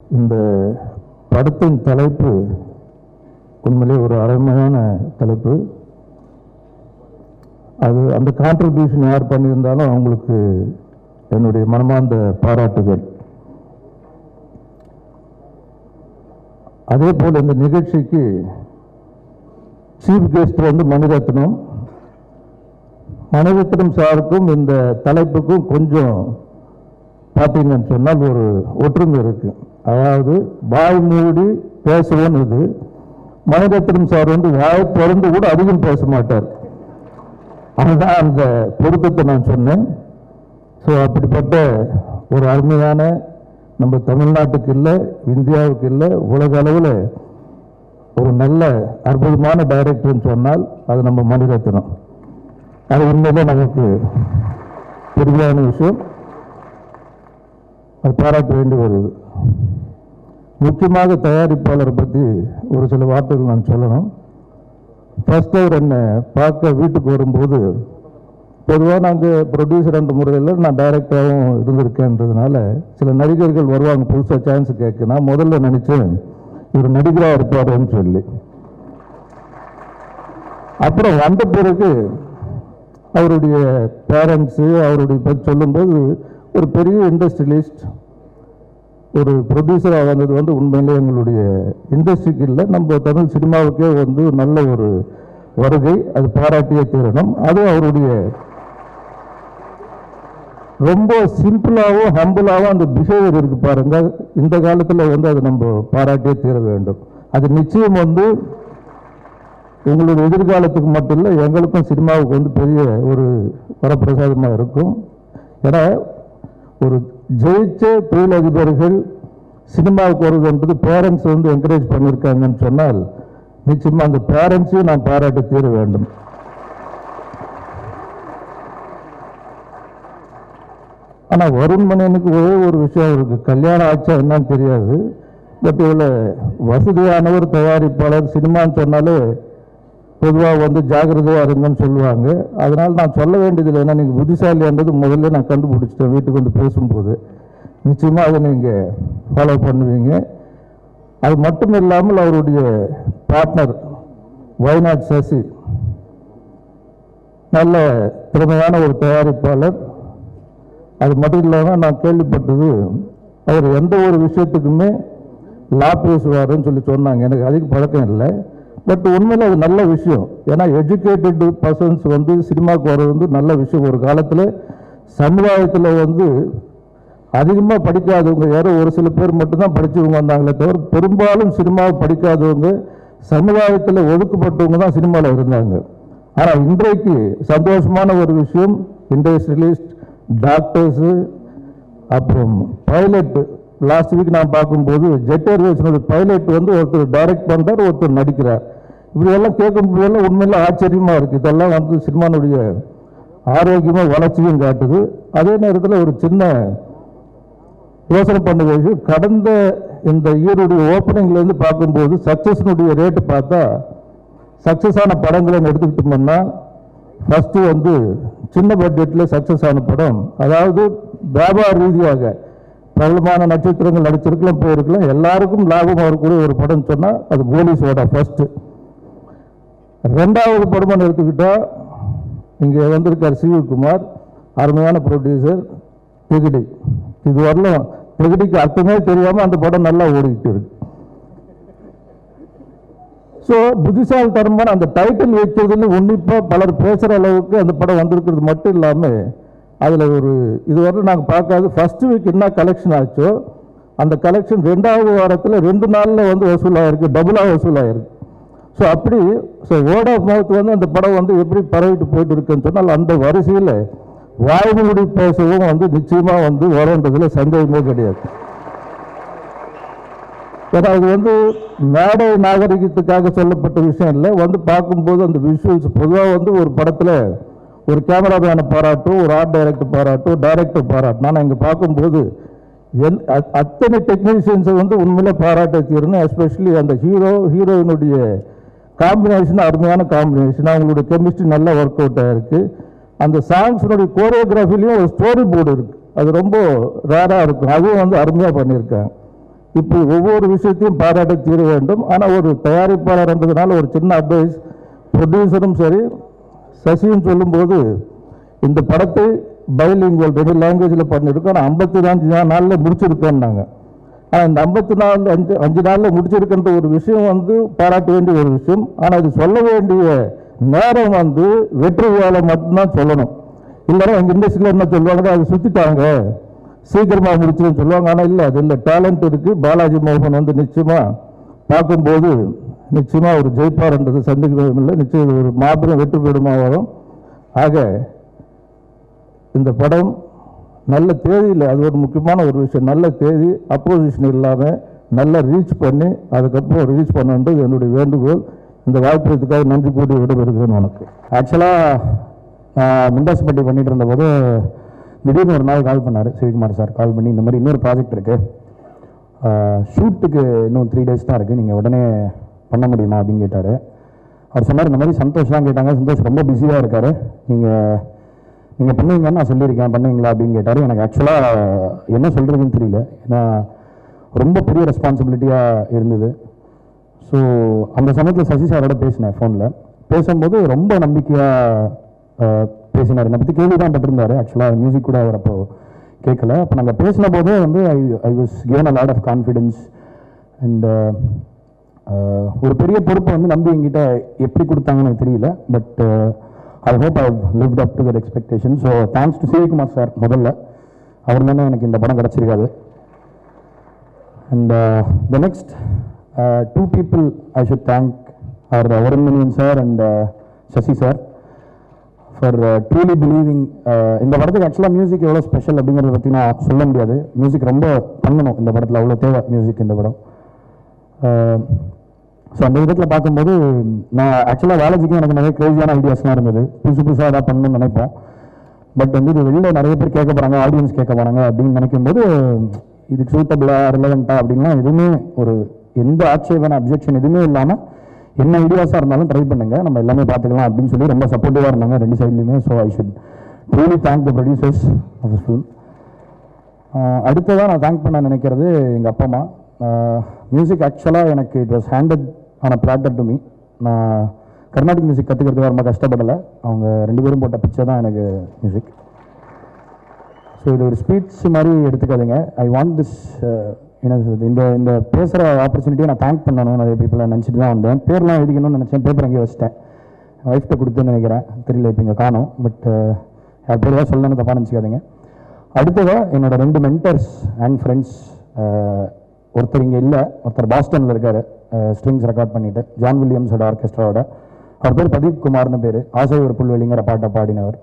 இந்த படத்தின் தலைப்பு உண்மையிலே ஒரு அருமையான தலைப்பு. அது அந்த கான்ட்ரிபியூஷன் யார் பண்ணியிருந்தாலும் அவங்களுக்கு என்னுடைய மனமார்ந்த பாராட்டுகள். அதே போல் இந்த நிகழ்ச்சிக்கு சீஃப் கெஸ்ட் மணிரத்னம் சாருக்கும் இந்த தலைப்புக்கும் கொஞ்சம் பார்த்தீங்கன்னு சொன்னால் ஒரு ஒற்றுமை இருக்கு. அதாவது வாய் மூடி பேசுவோன்னு இது. மணிரத்னம் சார் வாய் திறந்து கூட அதிகம் பேச மாட்டார். அதுதான் அந்த பொருத்தத்தை நான் சொன்னேன். ஸோ அப்படிப்பட்ட ஒரு அருமையான நம்ம தமிழ்நாட்டுக்கு இல்லை, இந்தியாவுக்கு இல்லை, உலக அளவில் ஒரு நல்ல அற்புதமான டைரக்டர்னு சொன்னால் அது நம்ம மணிரத்னம். அது உண்மையிலே நமக்கு பெரியான விஷயம். அது பாராட்ட வேண்டி வருது. முக்கியமாக தயாரிப்பாளரை பற்றி ஒரு சில வார்த்தைகள் நான் சொல்லணும். ஃபர்ஸ்ட் அவர் என்னை பார்க்க வீட்டுக்கு வரும்போது, பொதுவாக நாங்கள் ப்ரொடியூசர் என்ற முறையில் நான் டைரக்டராகவும் இருந்திருக்கேன்றதுனால சில நடிகர்கள் வருவாங்க புதுசாக சான்ஸ் கேட்க. நான் முதல்ல நினச்சேன் இவர் நடிகராக இருப்பாருன்னு சொல்லி. அப்புறம் வந்த பிறகு அவருடைய பேரண்ட்ஸு அவருடைய பற்றி சொல்லும்போது ஒரு பெரிய இண்டஸ்ட்ரியலிஸ்ட், ஒரு ப்ரொடியூசராக வந்தது உண்மையிலே எங்களுடைய இண்டஸ்ட்ரிக்கு இல்லை, நம்ம தமிழ் சினிமாவுக்கே நல்ல ஒரு வருகை. அது பாராட்டியே தீரணும். அது அவருடைய ரொம்ப சிம்பிளாகவும் ஹம்பிளாகவும் அந்த பிஹேவியர் இருக்கு பாருங்க. இந்த காலத்தில் அது நம்ம பாராட்டியே தீர வேண்டும். அது நிச்சயம் உங்களுடைய எதிர்காலத்துக்கு மட்டும் இல்லை, எங்களுக்கும் சினிமாவுக்கு பெரிய ஒரு வரப்பிரசாதமாக இருக்கும். ஏன்னா ஒரு ஜெயிச்ச தொழிலதிபர்கள் சினிமாவுக்கு வருதுன்றது பேரண்ட்ஸ் என்கரேஜ் பண்ணியிருக்காங்கன்னு சொன்னால் நிச்சயமாக அந்த பேரண்ட்ஸையும் நான் பாராட்ட தீர வேண்டும். ஆனால் வருண்மணியனுக்கு ஒரே ஒரு விஷயம் இருக்குது. கல்யாணம் ஆச்சா என்னன்னு தெரியாது. பட் இவ்வளோ வசதியானவர் தயாரிப்பாளர். சினிமான்னு சொன்னாலே பொதுவாக ஜாகிரதையாக இருங்கன்னு சொல்லுவாங்க. அதனால் நான் சொல்ல வேண்டியதில்லை. ஏன்னா நீங்கள் புத்திசாலின்றது முதல்ல நான் கண்டுபிடிச்சிட்டேன் வீட்டுக்கு பேசும்போது. நிச்சயமாக அதை நீங்கள் ஃபாலோ பண்ணுவீங்க. அது மட்டும் இல்லாமல் அவருடைய பார்ட்னர் வயநாட் சசி நல்ல திறமையான ஒரு தயாரிப்பாளர். அது மட்டும் இல்லாமல் நான் கேள்விப்பட்டது அவர் எந்த ஒரு விஷயத்துக்குமே லா பேசுவாருன்னு சொல்லி சொன்னாங்க. எனக்கு அதிக பழக்கம் இல்லை. பட் உண்மையில் அது நல்ல விஷயம். ஏன்னா எஜுகேட்டட் பர்சன்ஸ் சினிமாவுக்கு வர்றது நல்ல விஷயம். ஒரு காலத்தில் சமுதாயத்தில் அதிகமாக படிக்காதவங்க யாரோ ஒரு சில பேர் மட்டும்தான் படித்தவங்க வந்தாங்களே தவிர பெரும்பாலும் சினிமாவை படிக்காதவங்க சமுதாயத்தில் ஒதுக்கப்பட்டவங்க தான் சினிமாவில் இருந்தாங்க. ஆனால் இன்றைக்கு சந்தோஷமான ஒரு விஷயம், இண்டஸ்ட்ரியலிஸ்ட், டாக்டர்ஸு, அப்புறம் பைலட். லாஸ்ட் வீக் நான் பார்க்கும்போது ஜெட் ஏர்வேஸினுடைய பைலட் ஒருத்தர் டைரக்ட் பண்ணுறார், ஒருத்தர் நடிக்கிறார். இப்படியெல்லாம் கேட்கும்போதெல்லாம் உண்மையில ஆச்சரியமாக இருக்குது. இதெல்லாம் சினிமானுடைய ஆரோக்கியமாக வளர்ச்சியும் காட்டுது. அதே நேரத்தில் ஒரு சின்ன யோசனை பண்ண விஷயம், கடந்த இந்த இயருடைய ஓப்பனிங்லேருந்து பார்க்கும்போது சக்ஸஸ்னுடைய ரேட்டு பார்த்தா சக்ஸஸ் ஆன படங்களை எடுத்துக்கிட்டோம்னா ஃபஸ்ட்டு சின்ன பட்ஜெட்டில் சக்ஸஸ் ஆன படம், அதாவது வியாபார ரீதியாக பிரபலமான நட்சத்திரங்கள் நடிச்சிருக்கலாம், போயிருக்கலாம், எல்லாருக்கும் லாபம் வரக்கூடிய ஒரு படம் சொன்னால் அது கோலி சோடா ஃபஸ்ட்டு. ரெண்டாவது படமாக எடுத்துக்கிட்டால் இங்கே வந்திருக்கார் சிவகுமார், அருமையான ப்ரொடியூசர். திகிடி, இது வரலாம் திகிடிக்கு அர்த்தமே தெரியாமல் அந்த படம் நல்லா ஓடிக்கிட்டு இருக்கு. ஸோ புத்திசாலித்தனமான அந்த டைட்டில் வைக்கிறதுன்னு உன்னிப்பாக பலர் பேசுகிற அளவுக்கு அந்த படம் வந்திருக்கிறது மட்டும் இல்லாமல் அதில் ஒரு இதுவரை நாங்கள் பார்க்காது. ஃபஸ்ட்டு வீக் என்ன கலெக்ஷன் ஆச்சோ அந்த கலெக்ஷன் ரெண்டாவது வாரத்தில் 2 நாளில் வசூலாகிருக்கு, டபுளாக வசூலாகிருக்கு. ஸோ அப்படி வேர்ட் ஆஃப் மவுத் அந்த படம் எப்படி பரவிட்டு போயிட்டு இருக்குன்னு சொன்னால் அந்த வரிசையில் வாய்மொழி பேசவும் நிச்சயமாக வரன்றதில் சந்தேகமே கிடையாது. ஏன்னா அது மேடை நாகரிகத்துக்காக சொல்லப்பட்ட விஷயம் இல்லை. பார்க்கும்போது அந்த விஷுவல்ஸ் பொதுவாக ஒரு படத்தில் ஒரு கேமராமேனை பாராட்டும், ஒரு ஆர்ட் டைரக்டர் பாராட்டும், டைரக்டர் பாராட்டும். நான் இங்கே பார்க்கும்போது அத்தனை டெக்னீஷியன்ஸை உண்மையிலே பாராட்ட தீரணும். எஸ்பெஷலி அந்த ஹீரோயினுடைய காம்பினேஷன் அருமையான காம்பினேஷன். அவங்களுடைய கெமிஸ்ட்ரி நல்லா ஒர்க் அவுட் ஆகிருக்கு. அந்த சாங்ஸினுடைய கோரியோகிராஃபிலையும் ஒரு ஸ்டோரி போர்டு இருக்குது. அது ரொம்ப ரேராக இருக்கும். அதுவும் அருமையாக பண்ணியிருக்காங்க. இப்படி ஒவ்வொரு விஷயத்தையும் பாராட்டி தீர வேண்டும். ஆனால் ஒரு தயாரிப்பாளர்ன்றதுனால ஒரு சின்ன அட்வைஸ், ப்ரொடியூசரும் சரி சசியும் சொல்லும்போது இந்த படத்தை பைலிங்குவல் 2 லாங்குவேஜில் பண்ணியிருக்கோம். ஆனால் 54 நாளில் முடிச்சிருக்கோன்னாங்க. ஆனால் இந்த 5 நாளில் முடிச்சிருக்கின்ற ஒரு விஷயம் பாராட்ட வேண்டிய ஒரு விஷயம். ஆனால் அது சொல்ல வேண்டிய நேரம் வெற்றி வேலை மட்டும்தான் சொல்லணும். இல்லைன்னா எங்கள் இண்டஸ்ட்ரியில் என்ன சொல்லுவாங்க, அது சுற்றிட்டாங்க சீக்கிரமாக முடிச்சுன்னு சொல்லுவாங்க. ஆனால் இல்லை, அது இல்லை, டேலண்ட் இருக்குது. பாலாஜி மோகன் நிச்சயமாக பார்க்கும்போது நிச்சயமாக ஒரு ஜெயிப்பார்ன்றது சந்தேகம் இல்லை. நிச்சயம் ஒரு மாபெரும் வெற்றி பெறுமாக வரும். ஆக இந்த படம் நல்ல தேதியில், அது ஒரு முக்கியமான ஒரு விஷயம், நல்ல தேதி, அப்போசிஷன் இல்லாமல் நல்லா ரீச் பண்ணி அதுக்கப்புறம் ரிலீஸ் பண்ணுன்றது என்னுடைய வேண்டுகோள். இந்த வாய்ப்புக்காக நன்றி கூட்டி விடைபெறுகிறேன். உனக்கு ஆக்சுவலாக முண்டாசுப்பட்டி பண்ணிட்டு இருந்தபோது திடீர்னு ஒரு நாள் கால் பண்ணார் சிவகுமார் சார். கால் பண்ணி இந்த மாதிரி இன்னொரு ப்ராஜெக்ட் இருக்குது, ஷூட்டுக்கு இன்னும் 3 days தான் இருக்குது, நீங்கள் உடனே பண்ண முடியுமா அப்படின்னு கேட்டார். அவர் சொன்னார் இந்த மாதிரி சந்தோஷ் தான் கேட்டாங்க, சந்தோஷ் ரொம்ப பிஸியாக இருக்கார், நீங்கள் பண்ணுவீங்கன்னு நான் சொல்லியிருக்கேன், பண்ணுவீங்களா அப்படின்னு கேட்டார். எனக்கு ஆக்சுவலாக என்ன சொல்கிறதுன்னு தெரியல, ஏன்னா ரொம்ப பெரிய ரெஸ்பான்சிபிலிட்டியாக இருந்தது. ஸோ அந்த சமயத்தில் சசி சாரோட பேசினேன் ஃபோனில். பேசும்போது ரொம்ப நம்பிக்கையாக பேசினார். என்னை பற்றி கேள்வி தான் பட்டிருந்தார். ஆக்சுவலாக மியூசிக் கூட அவர் அப்போ கேட்கல. அப்போ நாங்கள் பேசின போதே I was given a lot of confidence. And ஒரு பெரிய பொறுப்பை நம்பி என்கிட்ட எப்படி கொடுத்தாங்கன்னு எனக்கு தெரியல. But I hope I lived up to that expectation. So thanks to Sivakumar sir. முதல்ல அவர் தானே எனக்கு இந்த படம் கிடச்சிருக்காது. And the next 2 people I should thank are Varun Manian sir and Shashi sir for truly believing. இந்த படத்துக்கு ஆக்சுவலாக மியூசிக் எவ்வளோ ஸ்பெஷல் அப்படிங்கிறத பற்றி நான் சொல்ல முடியாது. மியூசிக் ரொம்ப பண்ணணும் இந்த படத்தில், அவ்வளோ தேவை மியூசிக் இந்த படம். ஸோ அந்த விதத்தில் பார்க்கும்போது நான் ஆக்சுவலாக வேலைக்கு எனக்கு நிறைய க்ரேசியான ஐடியாஸ்லாம் இருந்தது. புதுசாக அதான் பண்ணணும்னு நினைப்போம். பட் இது வெளியில் நிறைய பேர் கேட்க போகிறாங்க, ஆடியன்ஸ் கேட்க போகிறாங்க அப்படின்னு நினைக்கும்போது இதுக்கு சூட்டபிளாக ரிலவெண்ட்டாக அப்படின்லாம் எதுவுமே ஒரு எந்த ஆட்சேபனை அப்ஜெக்ஷன் எதுவுமே இல்லாமல் என்ன ஐடியாஸாக இருந்தாலும் ட்ரை பண்ணுங்கள், நம்ம எல்லாமே பார்த்துக்கலாம் அப்படின்னு சொல்லி ரொம்ப சப்போர்ட்டிவாக இருந்தாங்க 2 சைட்லையுமே. So I should really thank the producers of this film. அடுத்ததாக நான் தேங்க் பண்ண நினைக்கிறது எங்கள் அப்பா அம்மா. மியூசிக் ஆக்சுவலாக எனக்கு it was handed on a platter to me. நான் கர்நாடிக் மியூசிக் கற்றுக்கிறதுக்கு ரொம்ப கஷ்டப்படலை. அவங்க 2 பேரும் போட்ட பிச்சை தான் எனக்கு மியூசிக். ஸோ இது ஒரு ஸ்பீச் மாதிரி எடுத்துக்காதுங்க. ஐ வாண்ட் திஸ் இந்த பேசுகிற ஆப்பர்ச்சுனிட்டியை நான் தேங்க் பண்ணணும். நிறைய பீப்புளாக நினச்சிட்டு தான் வந்தேன். பேர்லாம் எழுதிக்கணும்னு நினச்சேன், பேப்பர் அங்கேயே வச்சிட்டேன். ஒய்ஃப்ட்ட கொடுத்துன்னு நினைக்கிறேன், தெரியல இப்போ இங்கே காணும். பட் யார் பேர் தான் சொல்லணும்னு தப்பாக நினச்சிக்காதீங்க. அடுத்ததாக என்னோடய 2 மென்டர்ஸ் அண்ட் ஃப்ரெண்ட்ஸ். ஒருத்தர் இங்கே இல்லை, ஒருத்தர் பாஸ்டனில் இருக்கார், ஸ்ட்ரிங்ஸ் ரெக்கார்ட் பண்ணிவிட்டு, ஜான் வில்லியம்ஸோட ஆர்கெஸ்ட்ராவோட. அவர் பேர் பிரதீப் குமார்னு பேர். ஆசை ஒரு புல்வெளிங்கிற பாட்டை பாடினவர்.